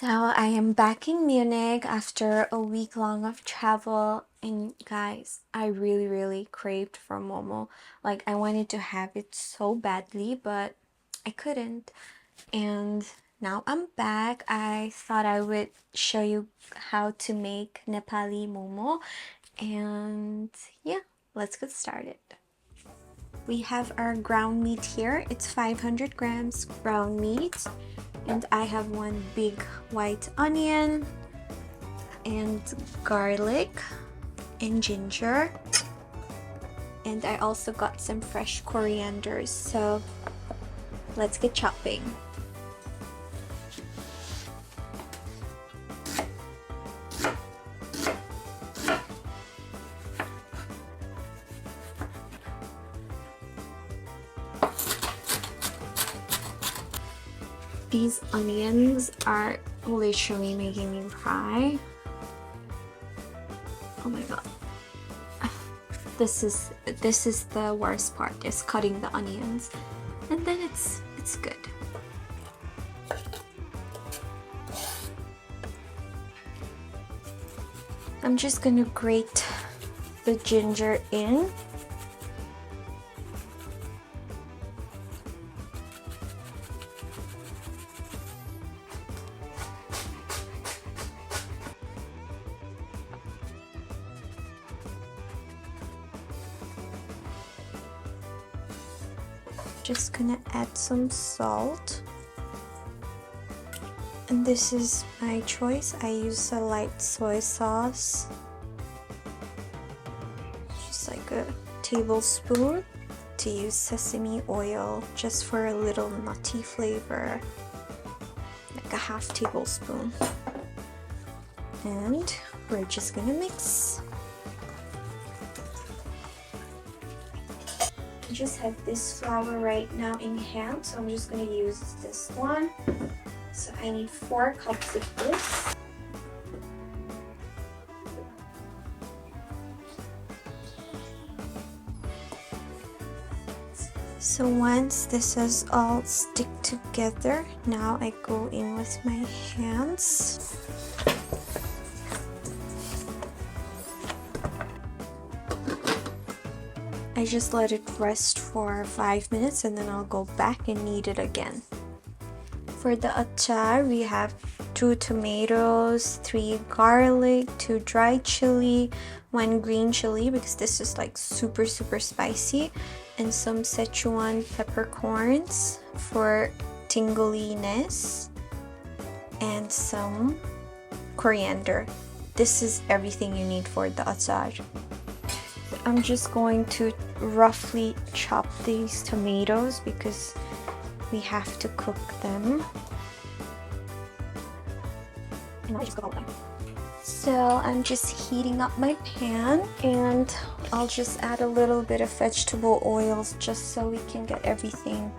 So I am back in Munich after a week long of travel, and guys, I really craved for momo. Like, I wanted to have it so badly, but I couldn't. And now I'm back. I thought I would show you how to make Nepali momo, and yeah, let's get started. We have our ground meat here. It's 500 grams ground meat, and I have one big white onion and garlic and ginger, and I also got some fresh corianders. So let's get chopping. These onions are literally making me cry. Oh my god. This is the worst part, is cutting the onions. And then it's good. I'm just gonna grate the ginger in. Just gonna add some salt, and this is my choice. I use a light soy sauce, just like a tablespoon. To use sesame oil just for a little nutty flavor, like a half tablespoon. And we're just gonna mix. I just have this flour right now in hand, so I'm just going to use this one. So I need 4 cups of this. So once this is all stick together, now I go in with my hands. I just let it rest for 5 minutes, and then I'll go back and knead it again. For the achar, we have 2 tomatoes, 3 garlic, 2 dried chili, 1 green chili because this is like super spicy, and some Szechuan peppercorns for tingliness, and some coriander. This is everything you need for the achar. I'm just going to roughly chop these tomatoes because we have to cook them. So I'm just heating up my pan, and I'll just add a little bit of vegetable oils just so we can get everything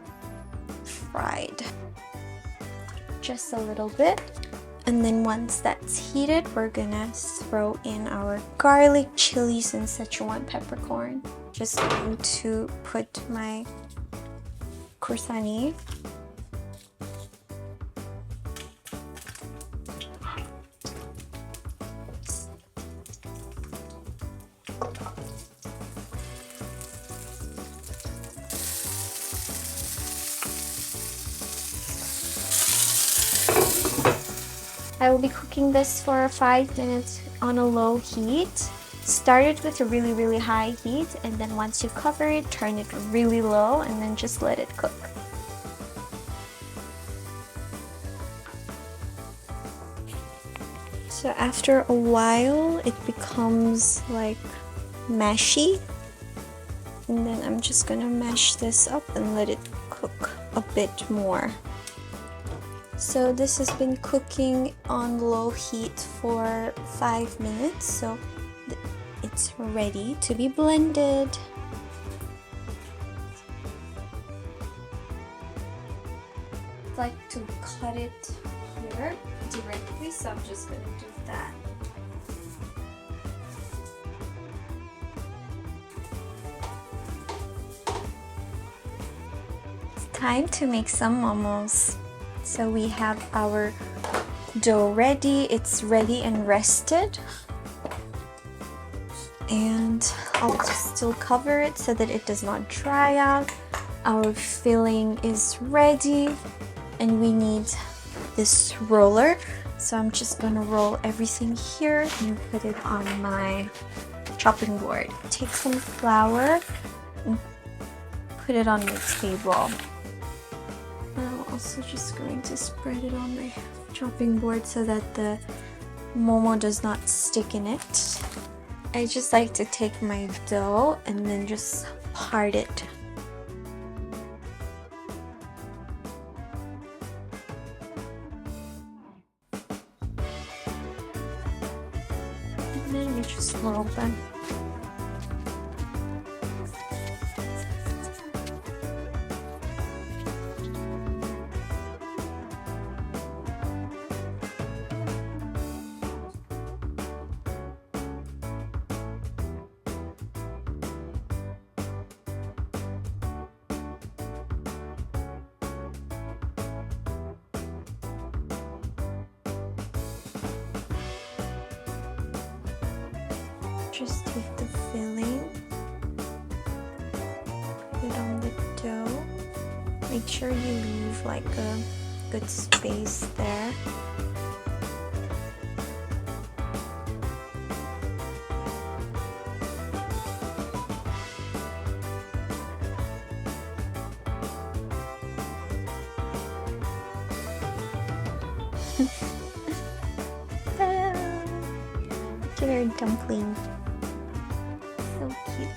fried. Just a little bit. And then once that's heated, we're gonna throw in our garlic, chilies, and Szechuan peppercorn. Just going to put my kursani. I will be cooking this for 5 minutes on a low heat. Start it with a really high heat, and then once you cover it, turn it really low, and then just let it cook. So after a while, it becomes like mashy, and then I'm just gonna mash this up and let it cook a bit more. So this has been cooking on low heat for 5 minutes, so it's ready to be blended. I like to cut it here directly, so I'm just going to do that. It's time to make some momos. So we have our dough ready. It's ready and rested. And I'll just still cover it so that it does not dry out. Our filling is ready, and we need this roller. So I'm just gonna roll everything here and put it on my chopping board. Take some flour and put it on the table. And I'm also just going to spread it on my chopping board so that the momo does not stick in it. I just like to take my dough and then just part it. And then we just roll them. Just take the filling, put it on the dough. Make sure you leave like a good space there. Look at our dumpling. So cute.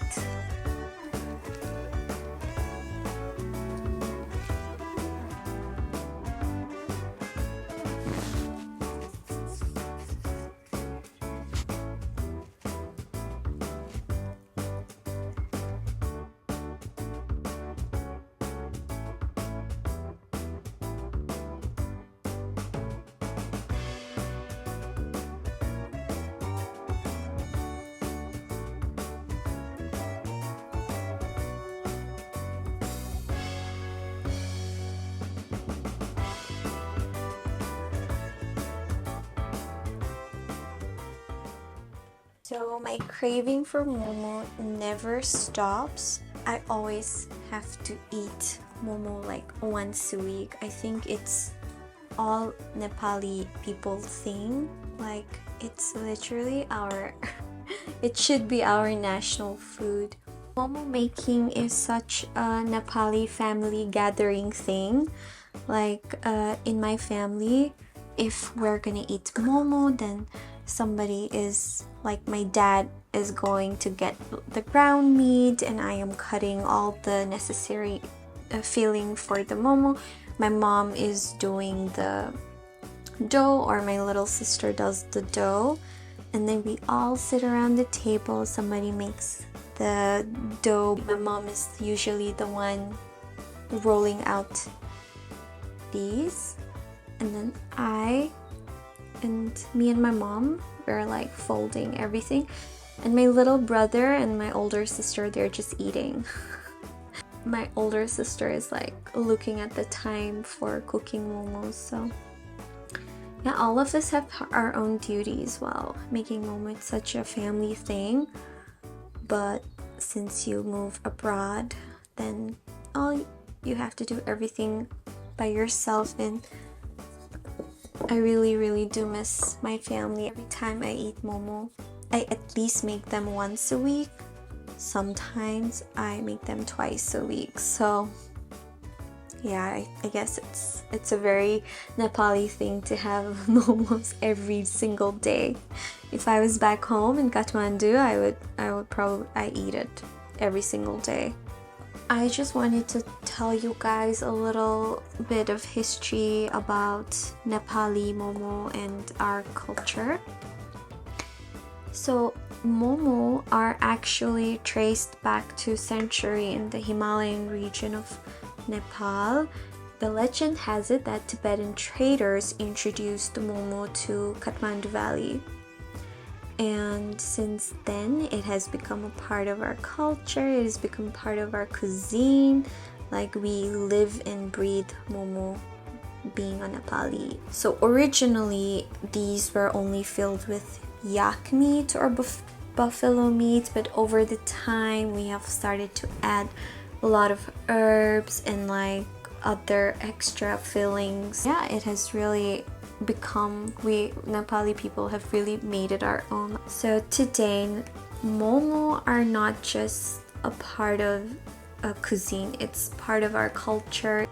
So my craving for momo never stops. I always have to eat momo like once a week. I think it's all Nepali people thing. Like it's literally our it should be our national food. Momo making is such a Nepali family gathering thing. Like in my family, if we're gonna eat momo, then somebody is like my dad is going to get the ground meat and I am cutting all the necessary filling for the momo. My mom is doing the dough, or my little sister does the dough, and then we all sit around the table. Somebody makes the dough. My mom is usually the one rolling out these, and then me and my mom, we're like folding everything, and my little brother and my older sister, they're just eating. My older sister is like looking at the time for cooking momos. So yeah, all of us have our own duties while making momo. It's such a family thing, but since you move abroad, then you have to do everything by yourself, and I really do miss my family. Every time I eat momo, I at least make them once a week. Sometimes I make them twice a week. So yeah, I guess it's a very Nepali thing to have momos every single day. If I was back home in Kathmandu, I would probably eat it every single day. I just wanted to tell you guys a little bit of history about Nepali momo and our culture. So momo are actually traced back to century in the Himalayan region of Nepal. The legend has it that Tibetan traders introduced the momo to Kathmandu Valley. And since then, it has become a part of our culture. It has become part of our cuisine. Like we live and breathe momo being a Nepali. So originally these were only filled with yak meat or buffalo meat, but over the time we have started to add a lot of herbs and like other extra fillings. Yeah, it has really become, we Nepali people have really made it our own. So today momo are not just a part of a cuisine, it's part of our culture.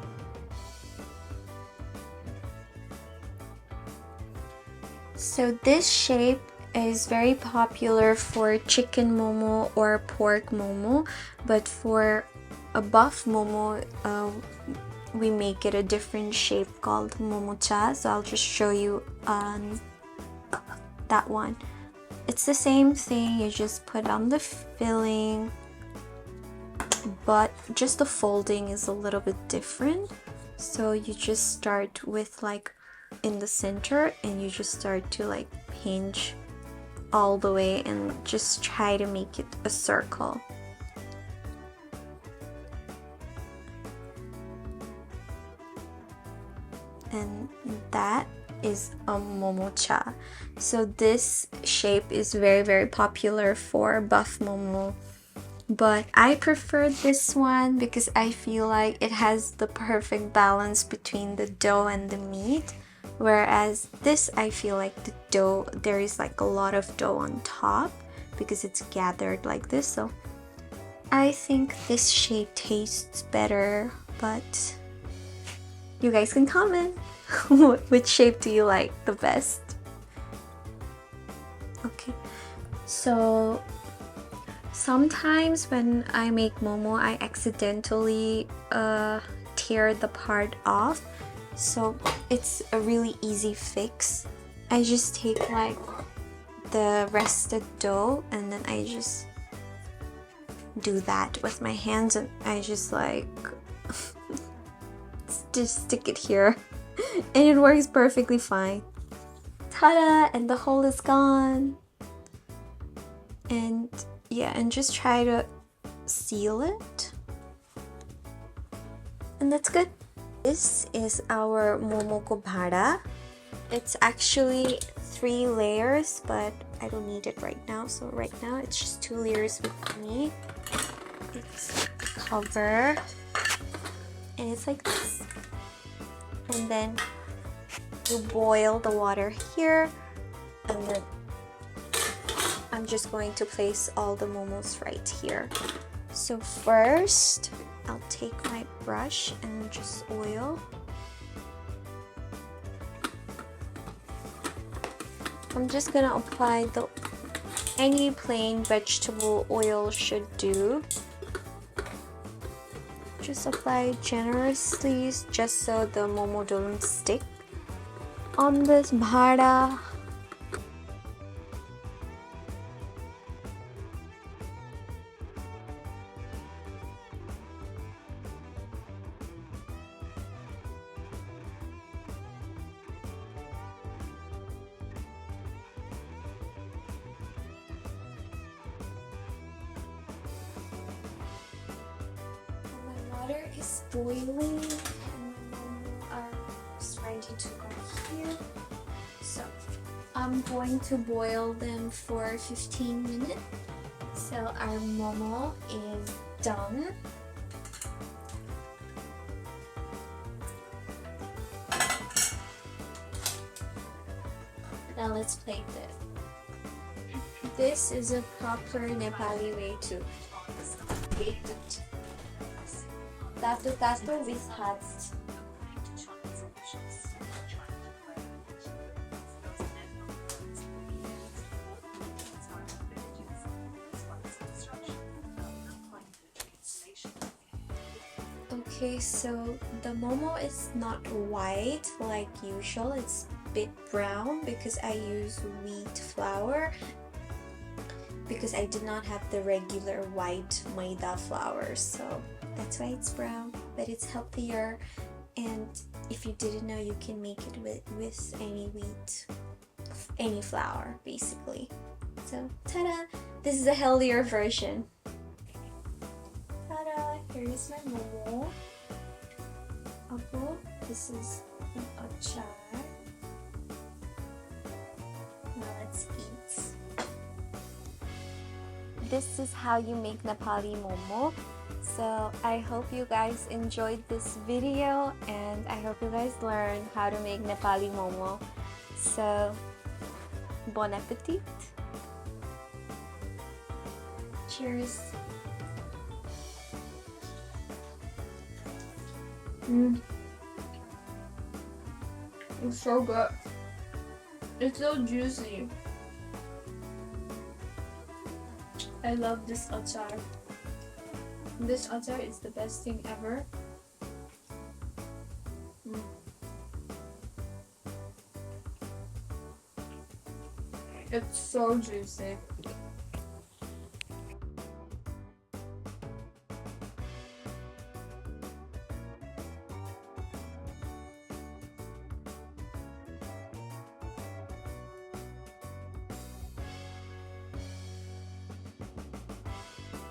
So this shape is very popular for chicken momo or pork momo, but for a buff momo we make it a different shape called momo cha. So I'll just show you that one. It's the same thing, you just put on the filling, but just the folding is a little bit different. So you just start with like in the center and you just start to like pinch all the way and just try to make it a circle. And that is a momo cha. So this shape is very popular for buff momo, but I prefer this one because I feel like it has the perfect balance between the dough and the meat, whereas this I feel like the dough, there is like a lot of dough on top because it's gathered like this. So I think this shape tastes better, but you guys can comment which shape do you like the best. Okay, so sometimes when I make momo I accidentally tear the part off, so it's a really easy fix. I just take like the rested dough and then I just do that with my hands and I just like just stick it here and it works perfectly fine. Ta-da! And the hole is gone. And yeah, and just try to seal it. And that's good. This is our momo ko bhada. It's actually 3 layers, but I don't need it right now. So right now it's just 2 layers with me. It's cover. And it's like this. And then you boil the water here, and then I'm just going to place all the momos right here. So first I'll take my brush and just oil. I'm just gonna apply any plain vegetable oil should do. Just apply generously just so the momo don't stick on this bhada. Water is boiling and my momo are starting to go here. So I'm going to boil them for 15 minutes. So our momo is done. Now let's plate it. This is a proper Nepali way to plate it. Tato with hats. Okay, so the momo is not white like usual, it's a bit brown because I use wheat flour, because I did not have the regular white maida flour, so that's why it's brown, but it's healthier. And if you didn't know, you can make it with any wheat, any flour basically. So ta-da! This is a healthier version. Ta-da! Here is my momo. apple. This is an achar. Now let's eat. This is how you make Nepali Momo. So I hope you guys enjoyed this video, and I hope you guys learned how to make Nepali Momo. So bon appetit. Cheers. It's so good. It's so juicy. I love this achar. This achar is the best thing ever. It's so juicy.